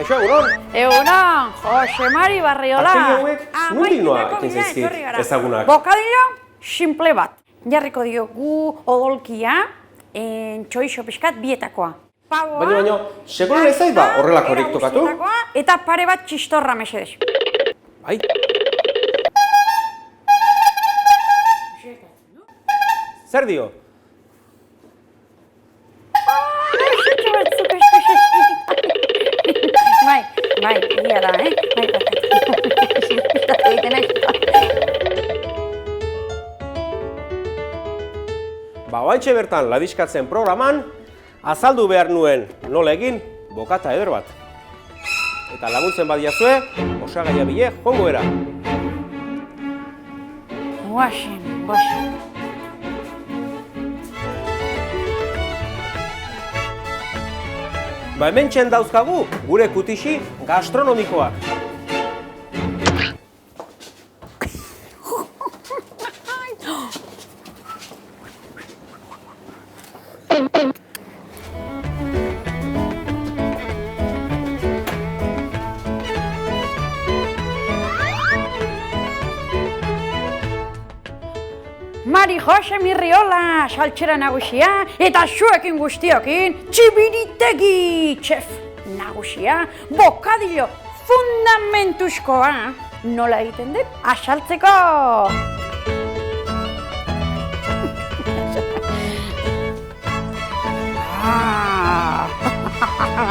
Kaixo, egunon? Egunon, Jose Mari Barriola. Artegi hauek nondik noa ekin zaizkit ezagunak? Bokadillo, simple bat. Jarriko diogu odolkia, txoixo pixkat bietakoa. Baina, sekulan ez zait ba horrelakorik tokatu? Eta pare bat txistorra mesedez. Bai. Zer dio? Bai, egia da, Oantxe bertan Ladiskatzen programan, azaldu behar nuen nola egin bokata eder bat. Eta laguntzen badiazue, osagaia bile jongo era. Guaxen. Hementxen dauzkagu gure kutixi gastronomikoak. Mari Jose Mirriola, saltxera nagusia, eta zuekin guztiokin, txibiritegi txef nagusia, bokadillo fundamentuzkoa. Nola egiten dut? Asaltzeko!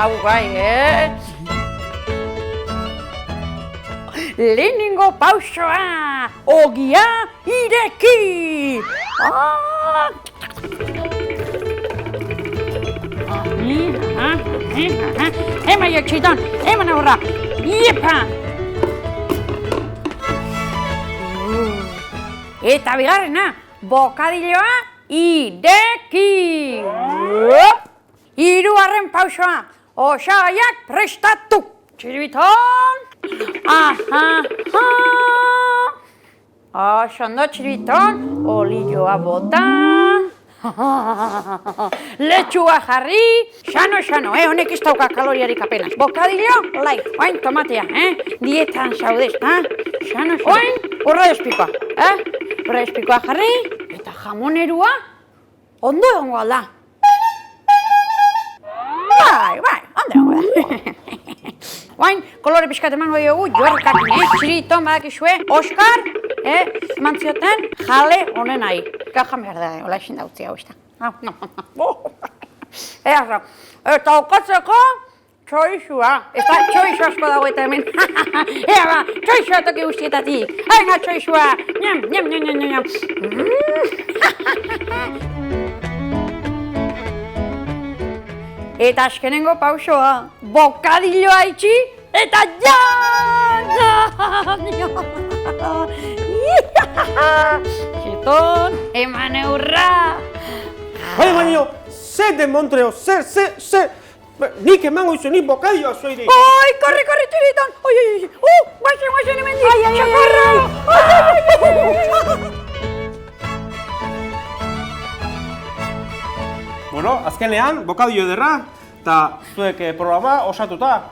Hau bai, Lehenengo pausoa, ogia ireki! Ema jotxiton, eman aurra, iepa! Eta bigarrena, bokadilloa ireki! Hirugarren pausoa, osagaiak prestatu! Txiribiton! Ondo txiribiton, olioa bota, letxua jarri, xano, honek ez dauka kaloriarik apenas. Bokadillo, oain tomatea, dietan zaudez, xano, oain, urra espikoa jarri, eta jamonerua, ondo egongo alda. Bai, ondo egongo da. Oain, kolore pixkat emango diogu, joarkakin, txiriton badakizue, Oskar, eman zioten, jale honen nahi. Gajan behar da, hola esin dautzi hau, ezta. Eta okatzeko, txoixua. Eta txoixu asko dago eta hemen. Ea ba, txoixua toki guztietatik. Aina txoixua, niam. Eta azkenengo pausoa, bokadilloa itxi, eta Txiton, eman eurra! Baina, zer den Montreo, zer, nik emango izu, nik bokadilloa zuiri. Oi, korre, txiriton! Guaxen, hemendik! Txakorra! Bueno, azkenean, bokadillo ederra, eta zuek programa osatuta.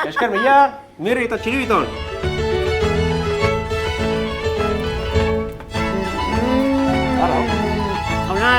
Esker mila, Mirri eta Txiribiton. Hauna,